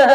যে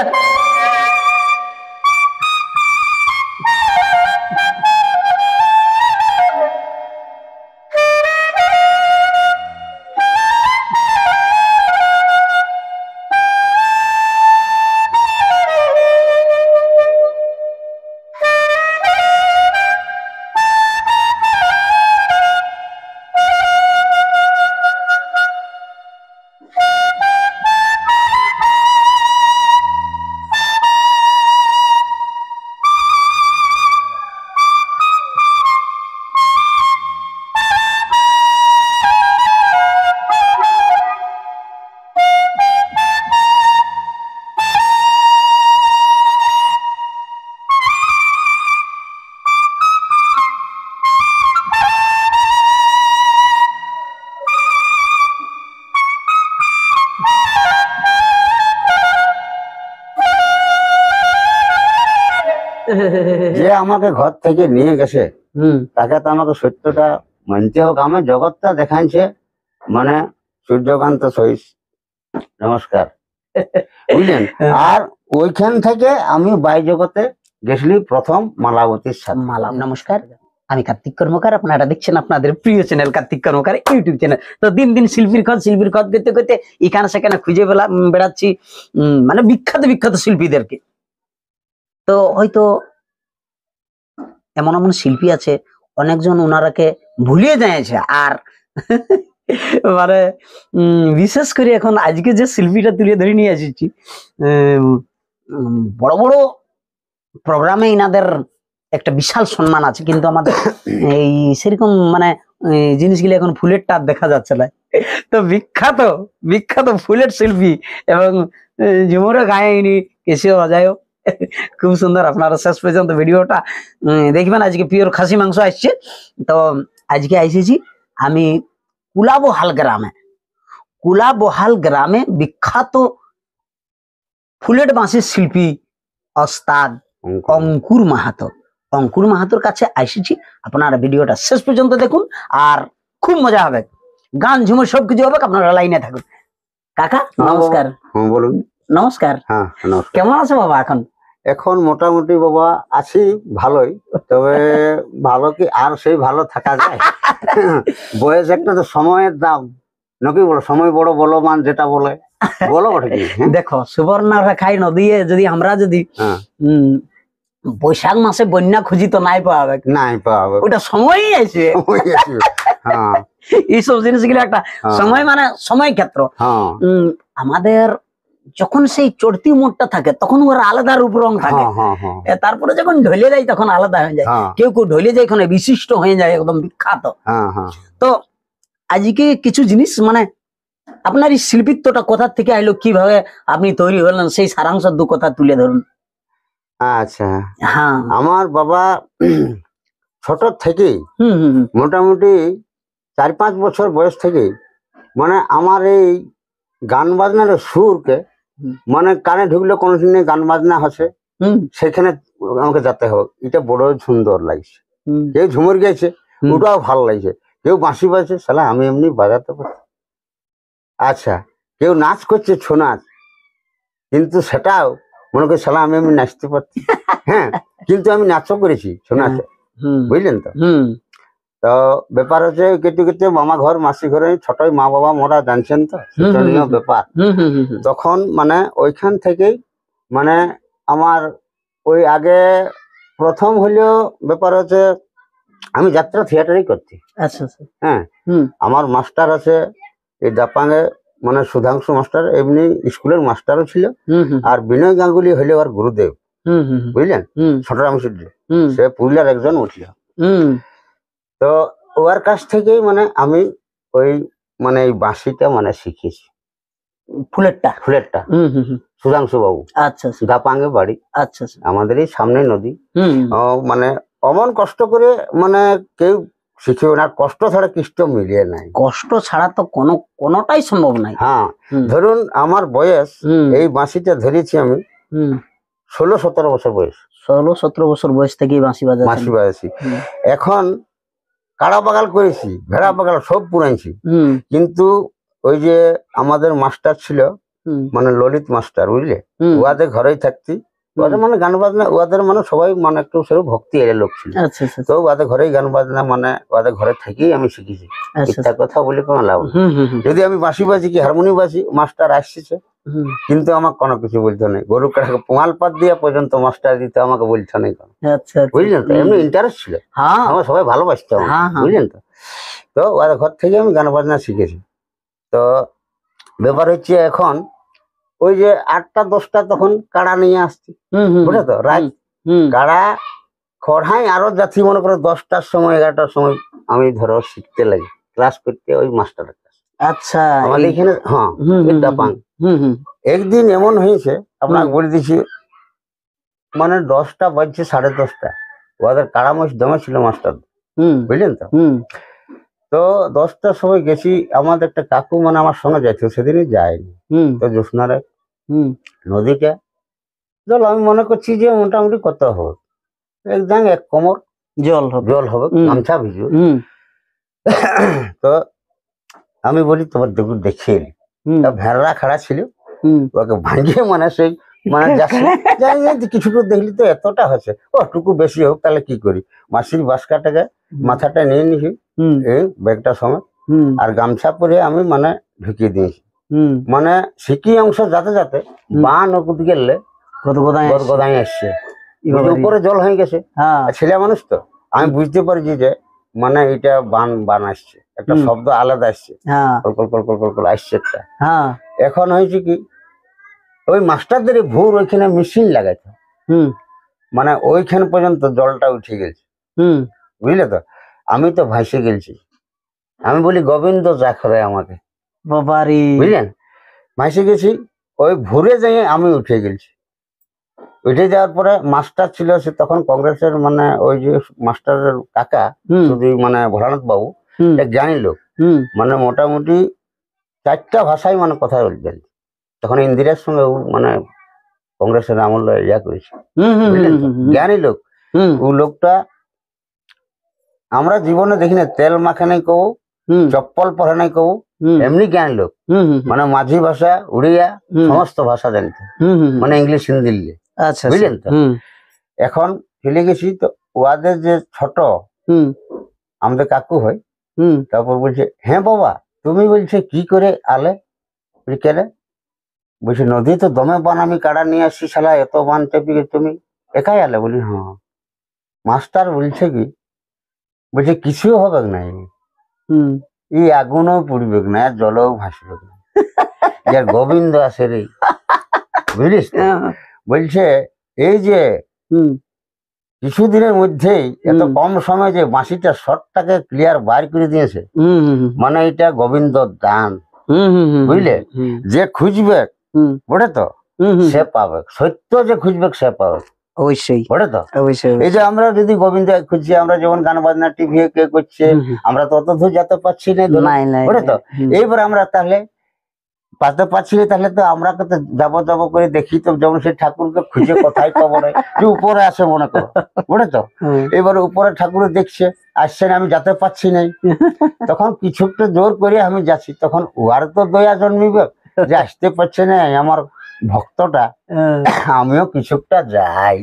আমাকে ঘর থেকে নিয়ে গেছে তাকে তো আমাকে সত্যটা মানতে হোক। আমার জগৎটা দেখাইছে মানে সূর্যকান্ত সহিস নমস্কার, বুঝলেন। আর ওইখান থেকে আমি বাই জগতে গেছিলি প্রথম মালাবতীর সাথে। মালা নমস্কার, আমি কার্তিক কর্মকার, আপনারা দেখছেন আপনাদের প্রিয় চ্যানেল কার্তিক কর্মকার ইউটিউব চ্যানেল। তো দিন দিন শিল্পীর খোঁজ করতে করতে এখানে সেখানে খুঁজে বেড়াচ্ছি মানে বিখ্যাত বিখ্যাত শিল্পীদেরকে। তো হয়তো এমন এমন শিল্পী আছে অনেকজন ওনারাকে ভুলিয়ে যায়ছে, আর মানে বিশেষ করে এখন আজকে যে শিল্পীটা তুলে ধরে নিয়ে এসেছি, বড় বড় প্রোগ্রামে ইনাদের একটা বিশাল সম্মান আছে, কিন্তু আমাদের এই সেরকম মানে জিনিসগুলো এখন ফুলের টাপ দেখা যাচ্ছে না। তো বিখ্যাত বিখ্যাত ফুলের শিল্পী এবং ঝুমুরে গায়নি কেসিও বাজায়ও, খুব সুন্দর। আপনারা শেষ পর্যন্ত ভিডিওটা দেখবেন। আজকে পিওর খাসি মাংস আসছে। তো আজকে এসেছি আমি কুলাবহাল গ্রামে। কুলাবহাল গ্রামে বিখ্যাত ফুলের বাঁশির শিল্পী ওস্তাদ অঙ্কুর মাহাতো। অঙ্কুর মাহাতোর কাছে এসেছি। আপনারা ভিডিওটা শেষ পর্যন্ত দেখুন, আর খুব মজা হবে, গান ঝুমুর সবকিছু হবে। আপনারা লাইনে থাকুন। কাকা নমস্কার। বলুন। নমস্কার। হ্যাঁ নমস্কার। কেমন আছো বাবা? এখন মোটামুটি বাবা আছি ভালোই, তবে ভালো কি আর সেই ভালো থাকা যায়? বয়স একটা তো সময়ের দাম নাকি, বলো সময় বড় বলবান যেটা বলে, বলো বটে কি? দেখো সুবর্ণরেখায় নদী যদি আমরা যদি বৈশাখ মাসে বন্যা খুঁজি তো নাই পাওয়া ওটা সময়ই আছে। এইসব জিনিসগুলো একটা সময় মানে সময় ক্ষেত্র। আমাদের যখন সেই চড়তি মোড়টা থাকে তখন ওর আলাদা রূপ রং থাকে, তারপরে যখন ঢলে যায় তখন আলাদা হয়ে যায়। কেউ কেউ ঢলে যায় এখানে বিশিষ্ট হয়ে যায়, একদম বিখ্যাত। তো আজকে কিছু জিনিস মানে আপনার এই শিল্পিত্বটা কোথা থেকে আইলো, কিভাবে আপনি তৈরি হলেন, সেই সারাংশ দু কথা তুলে ধরুন। আচ্ছা, হ্যাঁ, আমার বাবা ছোট থেকেই মোটামুটি 4-5 বছর বয়স থেকে মানে আমার এই গান বাজনার সুরকে মানে কানে ঢুকলে কোনোদিন গান বাজনা হচ্ছে সেখানে আমাকে যেতে হবে। এটা বড় সুন্দর লাগছে। কেউ ঝুমুর গেছে ওটাও ভালো লাগছে, কেউ বাঁশি বাজছে সালা আমি এমনি বাজাতে পারি। আচ্ছা, কেউ নাচ করছে ছৌ নাচ, কিন্তু সেটাও মনে করি সালা আমি এমনি নাচতে পারছি। হ্যাঁ, কিন্তু আমি নাচও করেছি ছৌ নাচে, বুঝলেন তো। তো ব্যাপার হচ্ছে কেটে কেটে মামা ঘর মাসি ঘরে ছোটই মা বাবা মোরা জানছেন তো শোচনীয় ব্যাপার। তখন মানে ওইখান থেকেই মানে আমার ওই আগে প্রথম হলেও ব্যাপার হচ্ছে আমি যাত্রা থিয়েটারই করছি। হ্যাঁ, আমার মাস্টার আছে এই জাপানে মানে সুধাংশু মাস্টার, এমনি স্কুলের মাস্টারও ছিল। আর বিনয় গাঙ্গুলি হইলে ওর গুরুদেব, বুঝলেন, ছোটরাম সূর্য, সে পুরুলিয়ার একজন উঠল। তো ওর কাছ থেকেই মানে আমি ওই মানে এই বাঁশিটা মানে শিখেছি, ফুলেরটা সুধাংশু বাবু। আচ্ছা, দাপাঙ্গে বাড়ি। আচ্ছা, আমাদের এই সামনে নদী। মানে অমন কষ্ট করে মানে কেউ শিখেও না, কষ্ট ছাড়া কৃষ্ট মিলিয়ে নাই। কষ্ট ছাড়া তো কোনোটাই সম্ভব নাই। হ্যাঁ, ধরুন আমার বয়স এই বাঁশিটা ধরেছি আমি 16-17 বছর বয়স। 16-17 বছর বয়স থেকেই বাঁশি বাজাইছি। এখন কাড়া বাগাল করেছি, ভেড়া বাগাল সব পুরাইছি, কিন্তু ওই যে আমাদের মাস্টার ছিল মানে ললিত মাস্টার, বুঝলে, ওদের ঘরেই থাকতি। ওদের মানে গান বাজনা, ওদের মানে সবাই মানে একটু সেরকম ভক্তি এর লোক ছিল। তো ওদের ঘরেই গান বাজনা, মানে ওদের ঘরে থেকেই আমি শিখেছি। মিথ্যা কথা বলে কোনো লাভ নেই। যদি আমি বাঁশি বাজি কি হারমোনি বাজি, মাস্টার আসছে, কিন্তু আমার কোনো কিছু বলতে নেই। গরু কাটাকে পোঙাল পাত দিয়া পর্যন্ত মাস্টার দিতে আমাকে বলতে নেই, বুঝলেন তো। এমনি ইন্টারেস্ট ছিল, আমার সবাই ভালোবাসতো, বুঝলেন তো। তো ওদের ঘর থেকে আমি গান বাজনা শিখেছি। তো ব্যাপার হচ্ছে, এখন ওই যে 8টা 10টা তখন কাড়া নিয়ে আসছি, বুঝলে তো, রাত কাড়া খড়াই আরো যাচ্ছি, মনে করো 10টার সময় 11টার সময় আমি ধরো শিখতে লাগি, ক্লাস করতে ওই মাস্টারের কাছে। আচ্ছা, আমাদের এখানে একদিন এমন হয়েছে, আপনাকে বলে দিচ্ছি, মানে 10টা বাজছে 10:30, ওদের কাড়ামশ দমে ছিল মাস্টার, বুঝলেন তো। তো 10টার সময় গেছি, আমাদের একটা কাকু মানে আমার সঙ্গে যাইতো, সেদিনই যায়নি। তো জ্যোৎস্নারে নদীটা জল আমি মনে করছি যে মোটামুটি কত হবে, একদম 1 কোমর জল হবে, গামছা ভিজু। তো আমি বলি তোমার দেখিয়ে নি। ভেড়া খাড়া ছিল, ওকে ভাঙিয়ে মানে সেই মানে কিছুটুকু দেখলি তো এতটা হচ্ছে, ওটুকু বেশি হোক তাহলে কি করি, মাসির বাসকাটাকে মাথাটা নিয়ে নিছি এই ব্যাগটার সময়, আর গামছা পরে আমি মানে ঢুকিয়ে দিয়েছি। মানে সিকি অংশ যাতে যাতে বান ওদিকে গেলে গদাই আসছে, উপরে জল হয়ে গেছে, ছেলে মানুষ তো আমি বুঝতে পারছি যে মানে এটা বান আসছে, একটা শব্দ আলাদা আসছে, কল আসছে একটা। এখন হয়েছে কি, ওই মাস্টারদের ভোর ওইখানে মেশিন লাগাইছে, মানে ওইখান পর্যন্ত জলটা উঠে গেছে, বুঝলে তো। আমি তো ভাসে গেছি, আমি বলি গোবিন্দ যা করে আমাকে, বুঝলেন, ভাসে গেছি। ওই ভোরে যাই আমি উঠে গেছি, উঠে যাওয়ার পরে মাস্টার ছিল সে তখন কংগ্রেসের, মানে ওই যে মাস্টারের কাকা শুধু মানে ভোলানাথ বাবু, জানি লোক, মানে মোটামুটি 4টা ভাষায় মানে কথা বলতেন। তখন ইন্দিরার সঙ্গে মানে কংগ্রেসের আমল ইয়া করেছে, জ্ঞানী লোক। ও লোকটা আমরা জীবনে দেখি না, তেল মাখে নাই কবু, চপ্পল পরে নাই কবু, এমনি জ্ঞানী লোক, মানে মাঝি ভাষা, উড়িয়া সমস্ত ভাষা জানতো, মানে ইংলিশ হিন্দি, বুঝলেন তো। এখন চলে গেছি তো, ওদের যে ছোট আমাদের কাকু হয়, তারপর বলছে, হ্যাঁ বাবা তুমি বলছে কি করে আলে, কেলে, বলছি নদী তো দমে বান, আমি কাড়া নিয়ে আসছি, শালা এত বান চেপে তুমি একাই আলে। বলি হ্যাঁ। মাস্টার বলছে কি, বলছে কিছু হবে না, এই আগুনও পুড়বে না, জলও ভাসবে না, যার গোবিন্দ আছে রে, বুঝলিস। বলছে এই যে কিছুদিনের মধ্যেই এত কম সময় যে বাঁশিটা শর্টটাকে ক্লিয়ার বার করে দিয়েছে, মানে এটা গোবিন্দ দান, বুঝলে। যে খুঁজবে বটে তো সে পাবে, সত্য যে খুঁজবে সে পাবে, অবশ্যই বটে তো। এই যে আমরা যদি গোবিন্দ খুঁজছি, আমরা যেমন গান বাজনা টিভি কে করছে, আমরা তো অত দূর যেতে পারছি না, বটে তো। এইবার আমরা তাহলে পাতে পাচ্ছি, তাহলে তো আমরা তো যাবো করে দেখি, তো যেমন সেই ঠাকুরকে খুঁজে কোথায় পাবো না, যে উপরে আসে মনে করো, বুঝলে তো। এবারে উপরে ঠাকুর দেখছে আসছে না, আমি যেতে পারছি নাই, তখন কিছু একটা জোর করে আমি যাচ্ছি, তখন ওর তো দয়া জন্মিবে যে আসতে পারছে না আমার ভক্তটা, আমিও কিছুটা যাই,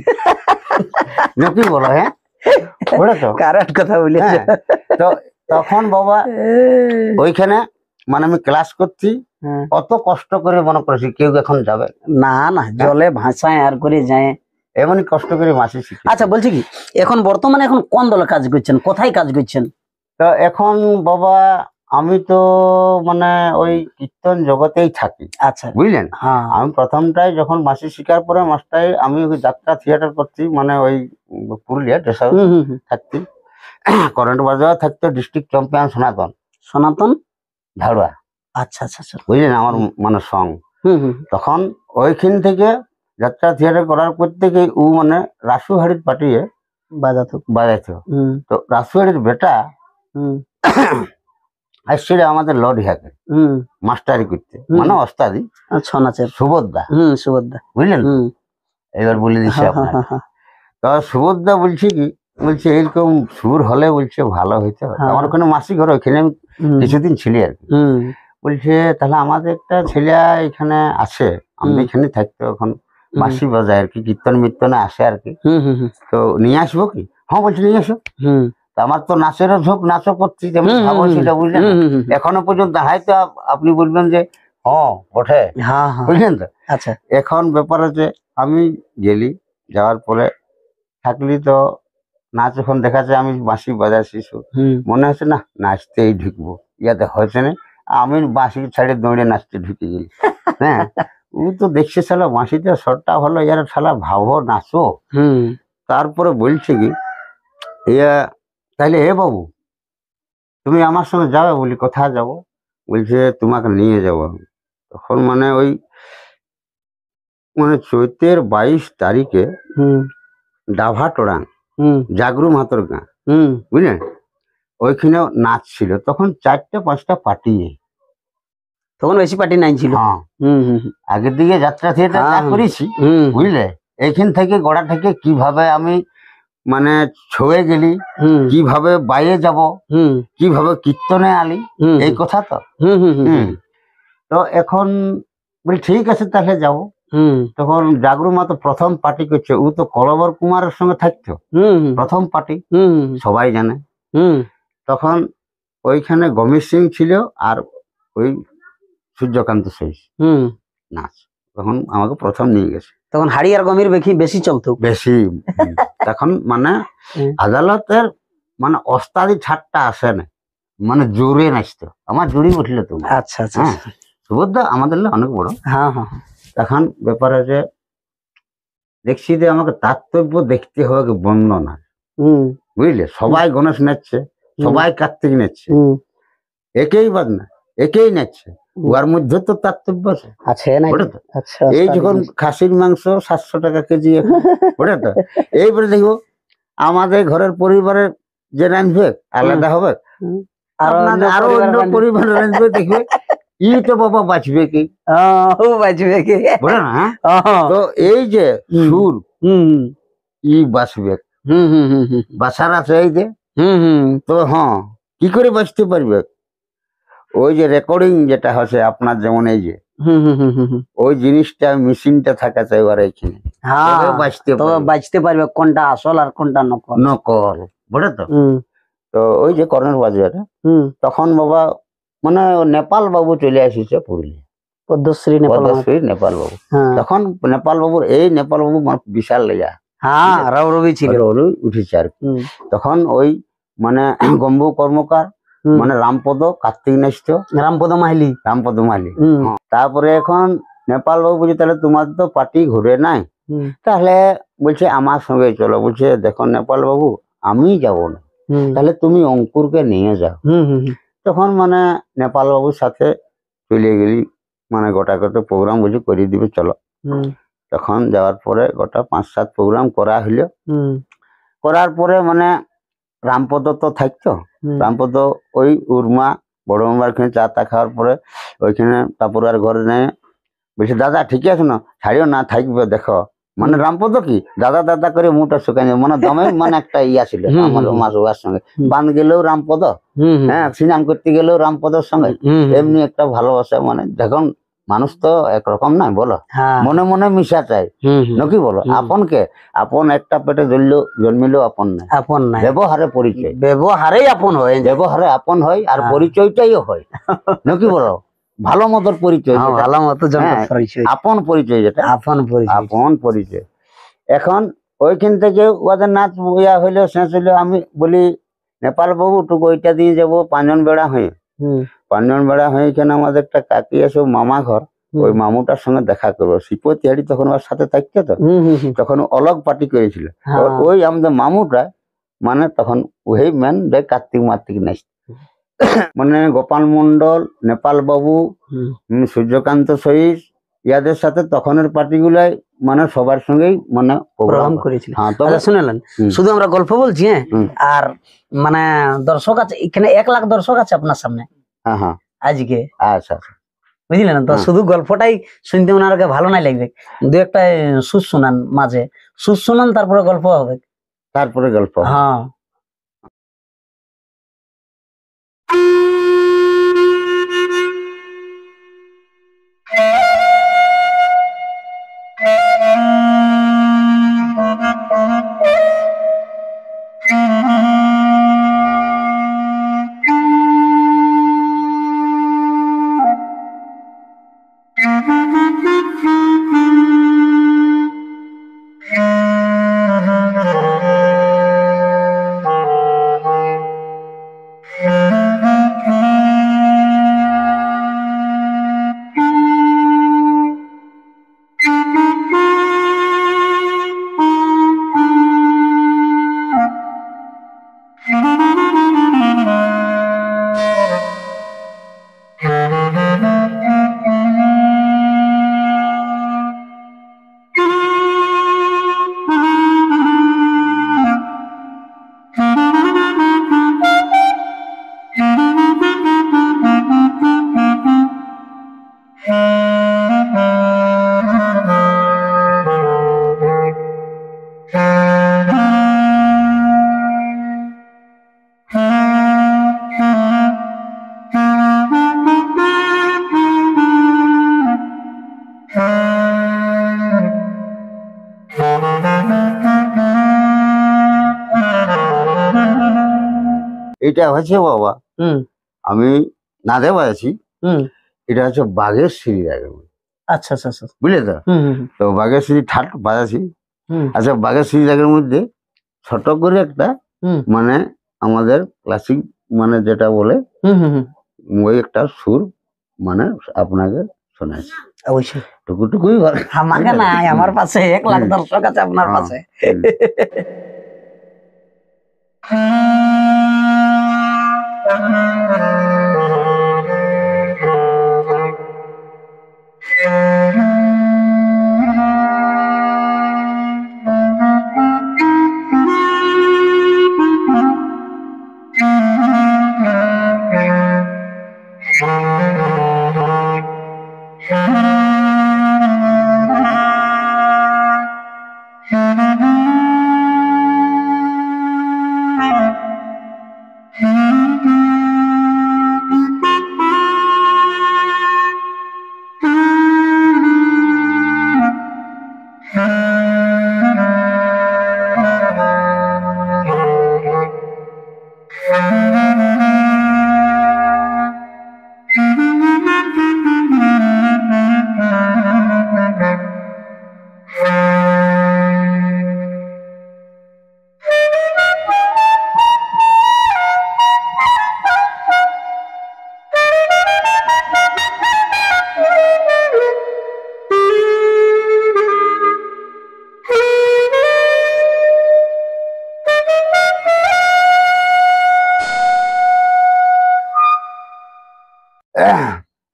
কি বলো, হ্যাঁ বুঝলে তো, কারেক্ট কথা বলে। তো তখন বাবা ওইখানে মানে আমি ক্লাস করছি, অত কষ্ট করে মনে করেছি কেউ এখন যাবে না, না জলে ভাসায় আর করে যায়, এমনই কষ্ট করে মাসি শিখি। আচ্ছা বলছি কি, এখন বর্তমানে এখন কোন দলে কাজ করছেন, কোথায় কাজ করছেন? তো এখন বাবা আমি তো মানে ওই কীর্তন জগতেই থাকি। আচ্ছা বুঝলেন, আমি প্রথমটাই যখন মাসি শিকার পরে মাস্টার আমি ওই যাত্রা থিয়েটার করছি, মানে ওই পুরুলিয়া থাকতি, কারেন্ট বাজার থাকতো, ডিস্ট্রিক্ট চ্যাম্পিয়ন সনাতন ধারুয়া। আচ্ছা আচ্ছা আচ্ছা, বুঝলেন আমার মানে সং। তখন ওইখান থেকে যাত্রা থিয়েটার করার পর থেকে ও মানে রাসুহাড়ির পাঠিয়ে বাজাতো। তো রাসুহাড়ির বেটা আসছে আমাদের লর্ড হিয়াকে মাস্টারি করতে, মানে ওস্তাদি সুবোধদা, বুঝলেন। এবার বলে দিচ্ছি আপনার, তো সুবোধদা বলছে কি, বলছে এরকম সুর হলে বলছে ভালো হইতে হবে। আমার ওখানে মাসি ঘর, ওইখানে আমি কিছুদিন ছিলি আর কি। বলছে তাহলে আমাদের একটা ছেলে এখানে আছে, আমাদের এখানে থাকতো, এখন বাঁশি বাজায় আর কি, কীর্তন মির্তনে আসে আর কি, তো নিয়ে আসবো কি? হ্যাঁ বলছি নিয়ে আসো। তো আমার তো নাচেরও ঝোঁক, নাচও করছি, যেমন ভাবো সেটা বুঝলেন। এখনো পর্যন্ত হয়তো আপনি বলবেন যে হ্যাঁ বটে, বুঝলেন তো। আচ্ছা, এখন ব্যাপার হচ্ছে আমি গেলি, যাওয়ার পরে থাকলি তো নাচ যখন দেখাচ্ছে আমি বাঁশি বাজাচ্ছি, মনে হচ্ছে না নাচতেই ঢুকবো, ইয়াতে হয়েছে না, আমি বাঁশি ছেড়ে দৌড়ে নাচতে ঢুকে গেলি। হ্যাঁ, ও তো দেখছে শালা বাঁশিতে শটটা হলো, ইয়ার শালা ভাবো নাচো। তারপরে বলছে কি ইয়া তাইলে হে বাবু তুমি আমার সঙ্গে যাবে? বলি কোথায় যাবো? বলছে তোমাকে নিয়ে যাবো। তখন মানে ওই চৈতের 22 তারিখে ডাভাটোড়াং জাগরু মাতর গাঁ, বুঝলেন, ওইখানে নাচ ছিল। তখন 4-5টা পার্টি, তখন বেশি পার্টি নাই ছিল। আগের দিকে যাত্রা থিয়েটার করেছি, বুঝলে, এইখান থেকে গোড়া থেকে কিভাবে আমি মানে ছুঁয়ে গেলি, কিভাবে বাইরে যাব, কিভাবে কীর্তনে আলি, এই কথা তো। তো এখন বলি ঠিক আছে তাহলে যাবো। তখন জাগরু মা তো প্রথম পার্টি করছে, ও তো কলবর কুমারের সঙ্গে থাকতো, প্রথম পার্টি সবাই জানে। তখন ওইখানে গমির সিং ছিল আর ওই সূর্যকান্ত সৈস নাচ, তখন আমাকে প্রথম নিয়ে গেছে। তখন হাড়ি আর গমির বেশি চলতো, বেশি। তখন মানে আদালতের মানে ওস্তাদি ছাড়টা আসে না, মানে জোরে নাচতো, আমার জুড়ি উঠলো তো। আচ্ছা আচ্ছা, সুবোধদা আমাদের অনেক বড়। তখন ব্যাপার আছে দেখছি যে আমাকে তাৎপর্য দেখতে হবে, বন্দনা, বুঝলে, সবাই গণেশ নাচছে, সবাই কার্তিক নাচছে, একেই বাদ না, একেই নাচছে, ওর মধ্যে তো তাৎপর্য আছে। এই যখন খাসির মাংস 700 টাকা কেজি, ওটা তো এইবারে দেখবো আমাদের ঘরের পরিবারের যে রাঁধবে আলাদা হবে, আরো অন্য পরিবার রাঁধবে, দেখবে ই তো বাবা বাঁচবে কি, বাঁচবে কি, বুঝলে না। তো এই যে সুর ই বাঁচবে, বাঁচার আছে এই যে, তো হ্যাঁ কি করে বাঁচতে পারবে? ওই যে রেকর্ডিং যেটা হচ্ছে আপনার, যেমন এই যে ওই জিনিসটা মেশিনটা থাকা চাই ওর এখানে, বাঁচতে পারবে কোনটা আসল আর কোনটা নকল, নকল, বুঝলে তো। তো ওই যে কর্নেল বাজারে তখন বাবা মানে নেপাল বাবু চলে আসিছে পুরুলিয়া, পদ্মশ্রী নেপাল বাবু। তখন নেপাল বাবুর এই নেপাল বাবু বিশাল লেগা ছিল, উঠেছে আর কি। তখন ওই মানে গম্বু কর্মকার মানে রামপদ কার্তিক নাচতো, রামপদ মাহিলি, তারপরে এখন নেপাল বাবু বলছে তাহলে তোমার তো পার্টি ঘুরে নাই, তাহলে বলছে আমার সঙ্গে চলো। বলছে দেখো নেপাল বাবু আমি যাব না, তাহলে তুমি অঙ্কুরকে নিয়ে যাও। তখন মানে নেপাল বাবুর সাথে চলে গেলি, মানে গোটা প্রোগ্রাম বুঝি করিয়ে দিবে চলো। তখন যাওয়ার পরে গোটা 5-7 প্রোগ্রাম করা হইলো। করার পরে মানে রামপদ তো থাকতো, রামপদ ওই উর্মা বড় মামার ওখানে চা তা খাওয়ার পরে ওইখানে তারপর আর ঘরে নেয় বলছে দাদা ঠিক আছে না, ছাড়িও না থাকবে দেখো, মানে রামপদ কি দাদা দাদা করে মুখটা শুকাই, মানে দমে মানে একটা ইয়া ছিল আমার মা সবার সঙ্গে, বান গেলেও রামপদ, হ্যাঁ সিনাম করতে গেলেও রামপদর সঙ্গে এমনি একটা ভালোবাসা। মানে যখন মানুষ তো একরকম নাই বলো, মনে মনে মিশা চাই নাকি বলো, আপনকে আপন একটা পেটে জন্মিলেও আপন নাই, আপন নাই, ব্যবহারে পরিচয়, ব্যবহারেই আপন হয়, ব্যবহারে আপন হয়, আর পরিচয়টাইও হয় নাকি বলো, ভালো মতোর পরিচয়, ভালো মতো আপন পরিচয়, যেটা আপন পরিচয়। এখন ওইখান থেকে ওদের নাচ ইয়া হইলো, শেষ হইলো। আমি বলি নেপাল বাবু টুকু ওইটা দিয়ে যাবো 5জন বেড়া হয়ে, 5জন বেড়া হয়ে এখানে আমাদের একটা কাকি আছে মামা ঘর, ওই মামুটার সঙ্গে দেখা করবো। শিপতিয়াড়ি তখন ওর সাথে থাকতো, তো তখন অলগ পার্টি করেছিল। ওই আমাদের মামুটা মানে তখন ওই মেন কার্তিক মার্তিক নাচ, মানে গোপাল মন্ডল, নেপাল বাবু, সূর্যকান্ত সহিস, ইয়াদের সাথে তখনের পার্টি গুলাই মানে সবার সঙ্গেই মানে প্রোগ্রাম করেছিল। শুনলেন, শুধু আমরা গল্প বলছি, আর মানে দর্শক আছে এখানে 1 লাখ দর্শক আছে আপনার সামনে আজকে। আচ্ছা বুঝলেন তো, শুধু গল্পটাই শুনতে ওনারকে ভালো নাই লাগবে, 2-একটা সুর শোনান, মাঝে সুর শোনান, তারপরে গল্প হবে, তারপরে গল্প। হ্যাঁ এটা হচ্ছে বাবা, আমি নাদে বাজাচ্ছি, এটা হচ্ছে বাঘের সিঁড়ি রাগের মধ্যে। আচ্ছা আচ্ছা আচ্ছা, বুঝলে তো? তো বাঘের সিঁড়ি ঠাট বাজাচ্ছি। আচ্ছা, বাঘের সিঁড়ি রাগের মধ্যে ছোট করে একটা মানে আমাদের ক্লাসিক মানে যেটা বলে ওই একটা সুর মানে আপনাকে শোনাচ্ছি। অবশ্যই টুকুটুকুই আমাকে নাই, আমার পাশে 1 লাখ দর্শক আছে আপনার পাশে।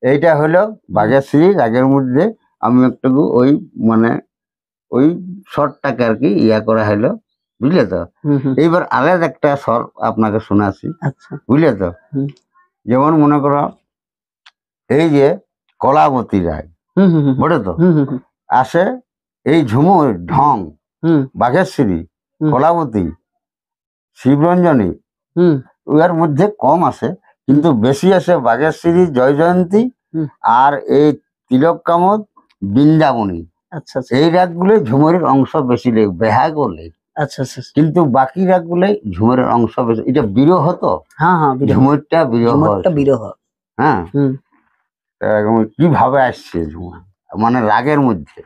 এইটা হলো বাঘের সিঁড়ি রাগের মধ্যে আমি একটু ওই মানে ওই স্বরটাকে আর কি ইয়া করা হলো, বুঝলে তো? এইবার আলাদা একটা স্বর আপনাকে শোনাচ্ছি, বুঝলে তো? যেমন মনে করো এই যে কলাবতী রাগ, বটে তো? আসে এই ঝুমুর ঢং, বাঘের সিঁড়ি, কলাবতী, শিবরঞ্জনী, ওর মধ্যে কম আসে, কিন্তু বেশি আসে বাঘের সিঁড়ি, জয় জয়ন্তী আর এই তিলক কামদ, বৃন্দাবনী। আচ্ছা, এই রাগগুলো ঝুমুরের অংশ বেশি লেগে বেহা করলে। আচ্ছা আচ্ছা, কিন্তু বাকি রাগগুলো ঝুমুরের অংশ বেশি। এটা বিরহ তো, ঝুমুরটা বিরহ। হ্যাঁ, কিভাবে আসছে ঝুমুর মানে রাগের মধ্যে।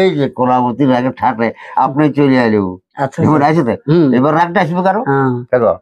এই যে কলাবতী রাগের ঠাটে আপনি চলে এলো, আছে তো? এবার রাগটা আসবে কারো দেখো।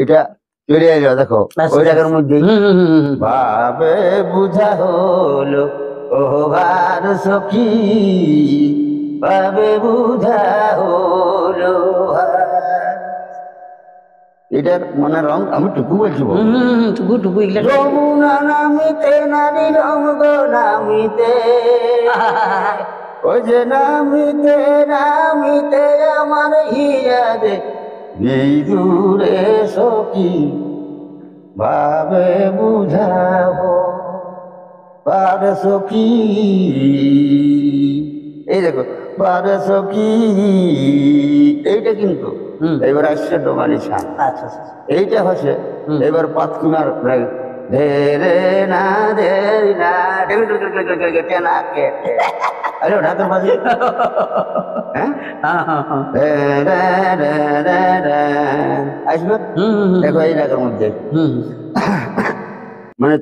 এটা চলে এলো, দেখো ওই জায়গার মধ্যে ভাবে বুঝা হলো ও ভার সখী, ভাবে বুঝা হলো। এটার মানে রং আমি টুকু বলছি, টুকু টুকু যমুনা নামিতে নারী রঙ নামিতে, ওই যে নামিতে নামিতে আমার হিয়া দে দূরে সখী, ভাবে বুঝাবো পারে সখী। এই দেখো পারে সখী, এইটা কিন্তু এবার আসছে ডোমানি ছান। আচ্ছা এইটা হচ্ছে এবার পাতকুমার ধেরে না ধেরি না কেনা কেটে, আরে ঢাকার বাজে আসবে। দেখো এই ঢাকার মধ্যে মানে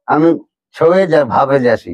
আমি ছয়ে যা ভাবে যাসি।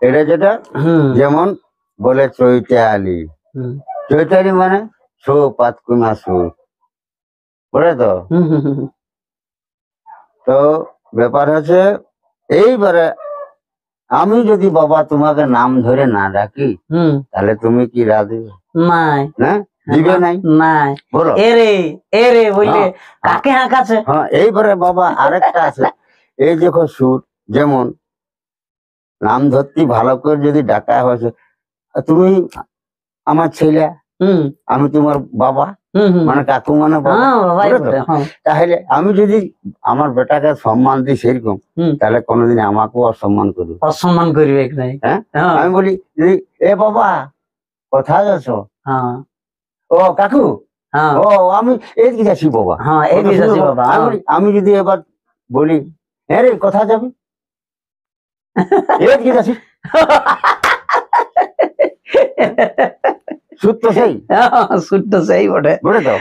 এটা যেটা যেমন বলে চৈতালি, চৈতালি মানে সো পাতকুমা সুর, বলে তো। তো ব্যাপার হচ্ছে এইবারে আমি যদি বাবা তোমাকে নাম ধরে না ডাকি তাহলে তুমি কি রাজি? নাই না দিবে নাই, নাই বলো এরে এরে বললে কাকে হাঁকাছে। হ্যাঁ এইবারে বাবা আরেকটা আছে, এই দেখো সুর যেমন নাম ধরতি ভালো করে যদি ডাকা হয়েছে, তুমি আমার ছেলে, আমি তোমার বাবা, মানে কাকু মানে তাহলে আমি যদি আমার বেটাকে সম্মান দিই সেরকম, তাহলে কোনোদিন আমাকেও অসম্মান করবে, অসম্মান করবে। হ্যাঁ আমি বলি এ বাবা কোথায় আছো? ও কাকু, ও আমি এইদিকে যাচ্ছি বাবা। আমি যদি এবার বলি হ্যাঁ রে কোথায় যাবি, এইদিকে যাচ্ছি, সুর তো সেই, সুর তো সেই বটে, বুঝলে তো,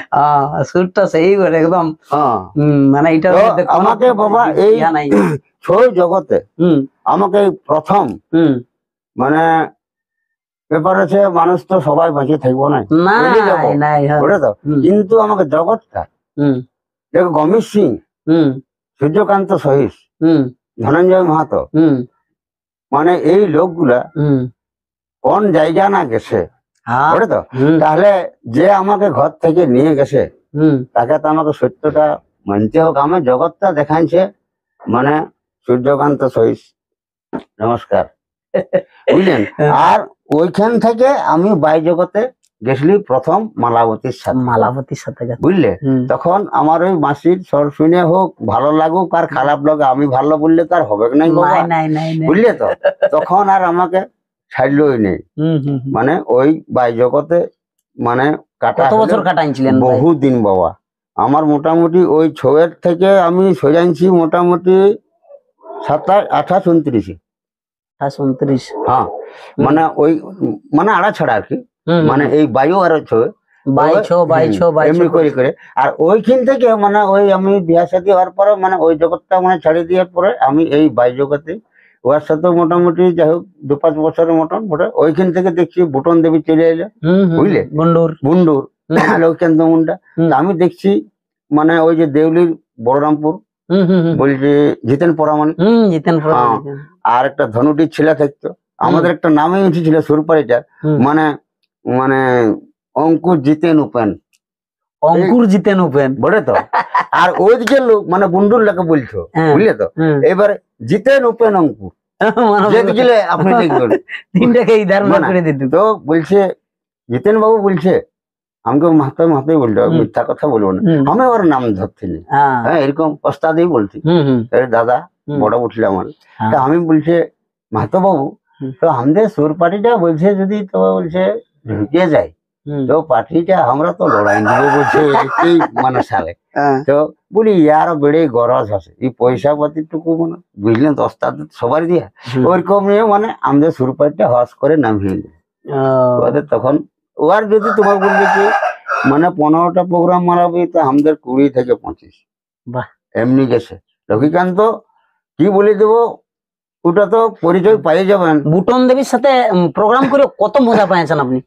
সুরটা সেই বটে একদম। মানে এটা আমাকে বাবা এই ছৌ জগতে আমাকে প্রথম মানে ব্যাপার আছে, মানুষ তো সবাই বেঁচে থাকবো না, বুঝলে তো, কিন্তু আমাকে জগৎটা দেখো গমির সিং, সূর্যকান্ত সহিস, ধনঞ্জয় মাহাতো, মানে এই লোকগুলা কোন জায়গা না গেছে, বুঝলে তো। তাহলে যে আমাকে ঘর থেকে নিয়ে গেছে তাকে তো আমাকে সত্যটা মানতে হোক। আমার জগৎটা দেখাচ্ছে মানে সূর্যকান্ত সহিস, নমস্কার, বুঝলেন। আর ওইখান থেকে আমি বাই জগতে গেছিলি প্রথম মালাবতীর সাথে, বুঝলে। তখন আমার ওই মাসির স্বর শুনে হোক ভালো লাগুক আর খারাপ লাগে, আমি ভালো বললে তার হবে নাই, বুঝলে তো। তখন আর আমাকে ছাড়লই নেই, মানে ওই বাই জগতে মানে কাটাইছিলেন বহুদিন বাবা। আমার মোটামুটি ওই ছয়ের থেকে আমি সজাইছি মোটামুটি 27, 28, 29। হ্যাঁ মানে ওই মানে আড়া ছাড়া আর কি, মানে এই বায়ু আর ছয় এমনি করে করে। আর ওইখান থেকে মানে ওই আমি বিয়া শাদী হওয়ার পরে মানে ওই জগৎটা মানে ছাড়িয়ে দেওয়ার পরে আমি এই বাই জগতে ওর সাথে মোটামুটি যাই হোক 2-5 বছরের মতন বটে। ওইখান থেকে দেখছি বুটন দেবী চলে এলো, বুঝলে, বুন্ডুর লক্ষ্মীকান্ত মুন্ডা। আমি দেখছি মানে ওই যে দেউলির বলরামপুর বলছি জিতেন পরামানিক, আর একটা ধনুটির ছেলে থাকতো, আমাদের একটা নামে উঠেছিল সুরপাড়িটা, মানে মানে অঙ্কুর জিতেন উপেন, বলে তো। আর ওই যে লোক মানে বুন্ডুর লোকে বলছো, বুঝলে তো। এবার জিতেন উপেন অঙ্কুর আপনি দেখবেন তো বলছে জিতেন বাবু বলছে আমাকে মাথায় বলতে মিথ্যা কথা বলবো না, আমি ওর নাম ধরছিনি, হ্যাঁ এরকম ওস্তাদেই বলছি, দাদা বড় উঠলে আমার। তা আমি বলছে মাহাতো বাবু, তো আমাদের সুর পার্টিটা বলছে যদি তো বলছে ঢুকে যায় তো পার্টিটা আমরা তো লড়াই দিব বলছে এই মানে সালে। তো বলি ইয়ার বেড়ে গরজ আছে এই পয়সা পাতি টুকু মানে বুঝলেন তো ওস্তাদ সবার দিয়া ওইরকম নিয়ে মানে আমাদের সুর পার্টিটা হস করে নামিয়ে দিল। তখন ওর যদি তোমার বলবে কি মানে 15টা প্রোগ্রাম মারাবি তো আমাদের 20 থেকে 25 এমনি গেছে। লক্ষ্মীকান্ত কি বলে দেবো ওটা তো পরিচয় পাইয়ে যাবেন। বুটন দেবীর সাথে প্রোগ্রাম করে কত মজা পেয়েছেন আপনি?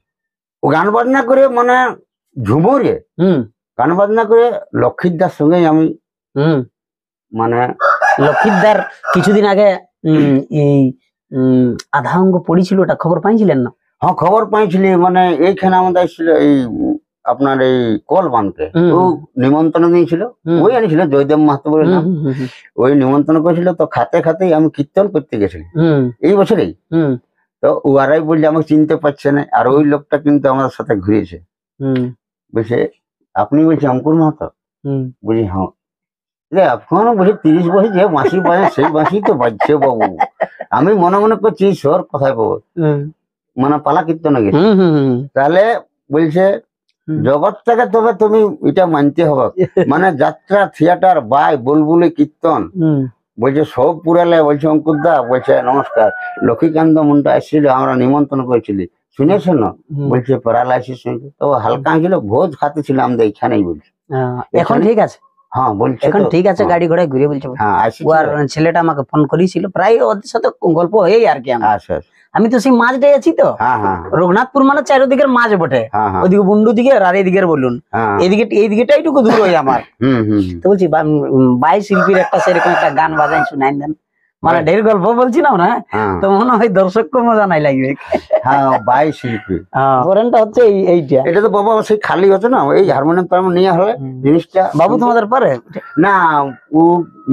ও গান বাজনা করে মানে ঝুমুরে গান বাজনা করে লক্ষ্মীদার সঙ্গে আমি মানে লক্ষ্মীদার কিছুদিন আগে এই আধা অঙ্গ পড়েছিল, ওটা খবর পাইছিলেন না? হ্যাঁ খবর পাইছিলি, মানে এইখানে আমাদের ছিল এই আপনার এই কল বানকে ও নিমন্ত্রণ দিয়েছিল, ওই আনিছিল জয়দেব মাহাতো বলে নাম, ওই নিমন্ত্রণ করেছিল। তো খাতে খাতেই আমি কীর্তন করতে গেছিলাম এই বছরেই। তো ওরাই বলছে আমাকে চিনতে পারছে না, আর ওই লোকটা কিন্তু আমার সাথে ঘুরেছে, বলছে আপনি বলছে অঙ্কুর মাহাতো? বলি হ্যাঁ। এখন বলছি 30 বছর যে বাঁশি বাজে সেই বাঁশি তো বাজছে বাবু। আমি মনে মনে করছি সর কোথায় পাবো, মানে পালা কীর্তনে গেছি। তাহলে বলছে জগৎটাকে তবে তুমি এটা মানতে হবে, মানে যাত্রা থিয়েটার বাই বুলবুলি কীর্তন বলছে সব পুরালে। বলছে অঙ্কুর দা বলছে নমস্কার, লক্ষ্মীকান্ত মুন্ডা এসেছিল, আমরা নিমন্ত্রণ করেছিলি শুনেছেন না? বলছে প্যারালাইসিস তো হালকা ছিল, ভোজ খাতে ছিল আমাদের এখানেই। বলছে এখন ঠিক আছে? হ্যাঁ বলছে এখন ঠিক আছে, গাড়ি ঘোড়ায় ঘুরে বলছে। ছেলেটা আমাকে ফোন করেছিল, প্রায় ওদের সাথে গল্প হয়েই আর কি। আমি তো সেই মাঝটাই আছি তো, রঘুনাথপুর মানে চারিদিকের মাঝ বটে, ওইদিকে বুন্ডু দিকে আর এইদিকে বলুন এইদিকেটা এইটুকু দূর হয় আমার। তো বলছি বাই শিল্পীর একটা সেরকম একটা গান বাজাই শুনাই দেন, মানে ঢের গল্প বলছি না, তো মনে হয় দর্শককে মজা নাই লাগবে। হ্যাঁ বাই শিল্পী হচ্ছে এইটা, এটা তো বাবা সেই খালি হচ্ছে না, এই হারমোনিয়াম নিয়ে হলে জিনিসটা। বাবু তোমাদের পারে না ও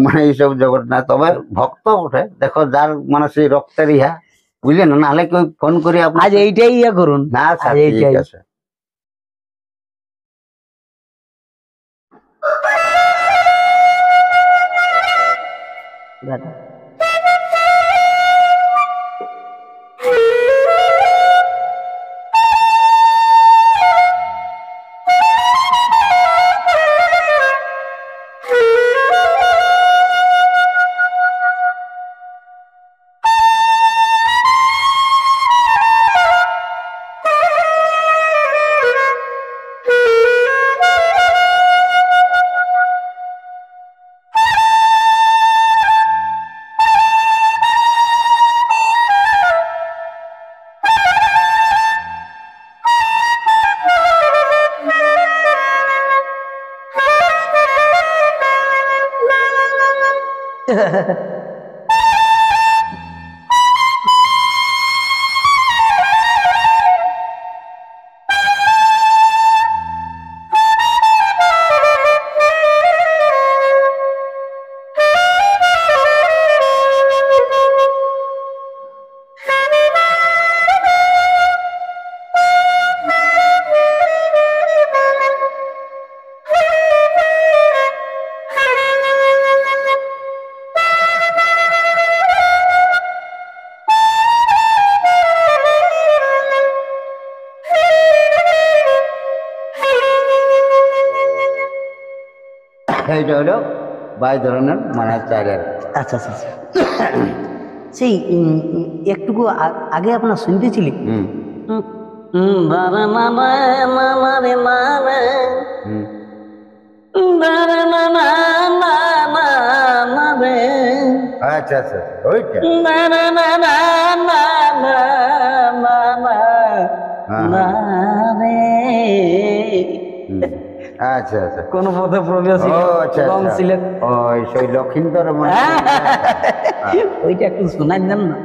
মানে এইসব জগৎ না, তবে ভক্ত ওঠে দেখো যার মানে সেই রক্তের ইহা, বুঝলেন না? নাহলে কেউ ফোন করে আজ এইটাই ইয়া করুন না। ঠিক আছে। এইটা হলো বাই ধরনের মানে চারের। আচ্ছা আচ্ছা আচ্ছা। সেই একটুকু আগে আপনার শুনতেছিলি আচ্ছা আচ্ছা ওইটা না না না না না না না না রে। আচ্ছা আচ্ছা কোন পথে প্রবেশ রং সিলেট ওই সেই লক্ষিন্দর ওইটা একটু শোনাই দেন না।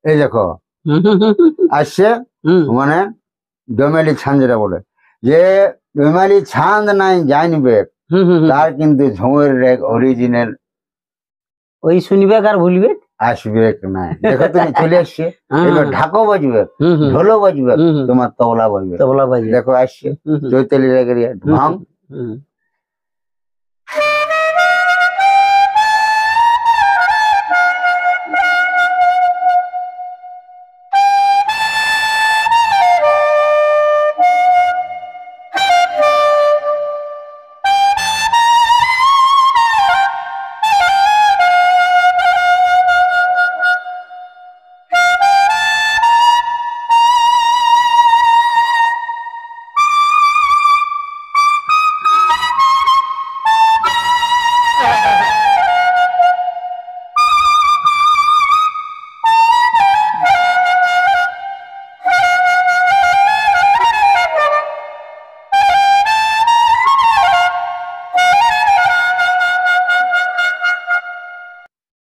এই দেখো আসছে মানে ডোমেলি ছান যেটা বলে যে ডোমেলি ছাঁদ নাই জানবে তার কিন্তু ঝুমের এক অরিজিনাল ওই শুনবে আর ভুলবে আসবে না। দেখো তুমি চলে আসছে এবার ঢাকো বাজবে ঢোলো বাজবে তোমার তবলা বাজবে দেখো আসছে চৈতালি রেগে ঢং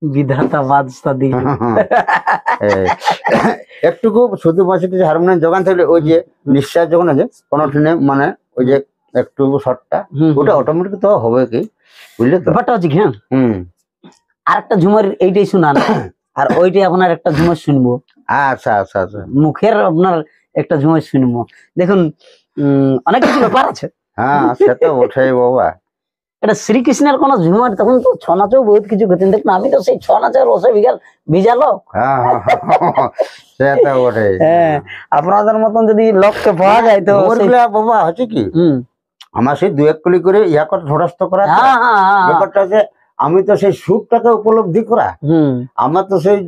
বিধাতা বাদশা দিয়ে একটুকু শুধু বসে হারমোনিয়াম যোগান থাকলে ওই যে নিঃশ্বাস যখন আছে কোনো ট্রেনে মানে ওই যে একটু শর্টটা ওটা অটোমেটিক তো হবে কি বুঝলে তো ব্যাপারটা হচ্ছে হ্যাঁ আর একটা ঝুমার এইটাই শোনান আর ওইটাই আপনার একটা ঝুমার শুনবো। আচ্ছা আচ্ছা আচ্ছা মুখের আপনার একটা ঝুমার শুনবো। দেখুন অনেক কিছু ব্যাপার আছে। হ্যাঁ সে তো ওঠাই বাবা এটা শ্রীকৃষ্ণের কোন ঝুমার তখন তো ছৌ নাচেও বহুত কিছু করতেন দেখুন আমি তো সেই ছৌ নাচের রসে ভিজালো হ্যাঁ আপনাদের মতন যদি লোককে পাওয়া যায় তো বাবা হচ্ছে কি আমার সেই দু এক কলি করে ইয়া করে ধরাস্ত করা ব্যাপারটা যে আমি তো সেই সুখটাকে উপলব্ধি করা আমার তো সেই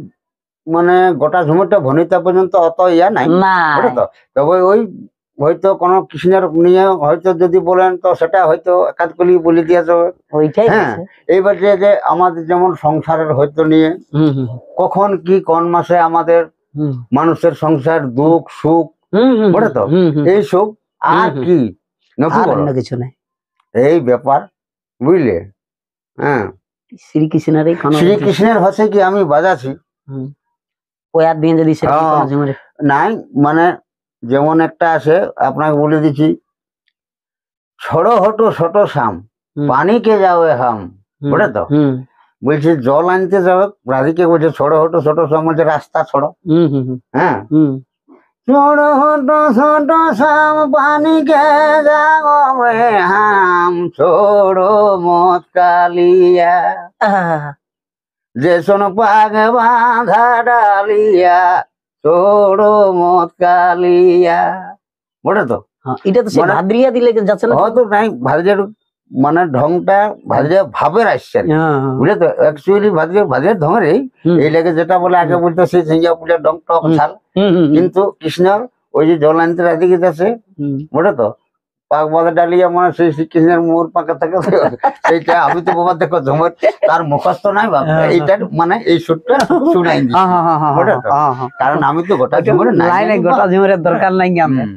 মানে গোটা ঝুমুরটা ভনিতা পর্যন্ত অত ইয়া নাই তো তবে ওই হয়তো কোনো কৃষ্ণের নিয়ে হয়তো যদি বলেন তো সেটা হয়তো একাধ কলি বলে দিয়ে যাবে। হ্যাঁ এইবার যে আমাদের যেমন সংসারের হয়তো নিয়ে কখন কি কোন মাসে আমাদের মানুষের সংসার দুঃখ সুখ বলে তো এই সুখ আর কি কিছু নাই এই ব্যাপার বুঝলে। হ্যাঁ শ্রীকৃষ্ণের ভাষায় কি আমি বাজাছি নাই মানে যেমন একটা আছে আপনাকে বলে দিচ্ছি ছড়ো হটো ছোট শাম পানিকে যাও হাম বুঝলে তো বলছে জল আনতে যাবে রাধিকে বলছে ছড়ো হটো ছোট শাম বলছে রাস্তা ছড়ো। হ্যাঁ ছোট ছোট শাম পানি কে যাগো হাম ছোড়ো মত কালিয়া যে শোন পাগ বাঁধা ডালিয়া ছোড়ো মত কালিয়া। বটে তো এটা তো সে ভাদ্রিয়া দিলে যাচ্ছে না, হয়তো নাই ভাদ্রিয়া মানে ঢংটা ভাদ্রিয়া ভাবের আসছে, বুঝলে তো অ্যাকচুয়ালি ভাদ্রিয়া ঢঙের এই লেগে যেটা বলে আগে বলতো সেই ঝিঙ্গা পুলের ঢং টক ছাল, কিন্তু কৃষ্ণর ওই যে জল আনতে রাজি গেছে, বুঝলে তো পাক বাঁধা ডালিয়া মানে সেই শ্রীকৃষ্ণের মোর পাকা থাকে সেইটা। আমি তো বাবা দেখো ঝুমর তার মুখস্থ নাই বাবা, এইটার মানে এই সুরটা শুনাই দিচ্ছি, বুঝলে তো, কারণ আমি তো গোটা ঝুমরের লাইনে গোটা ঝুমরের দরকার নাই আমার।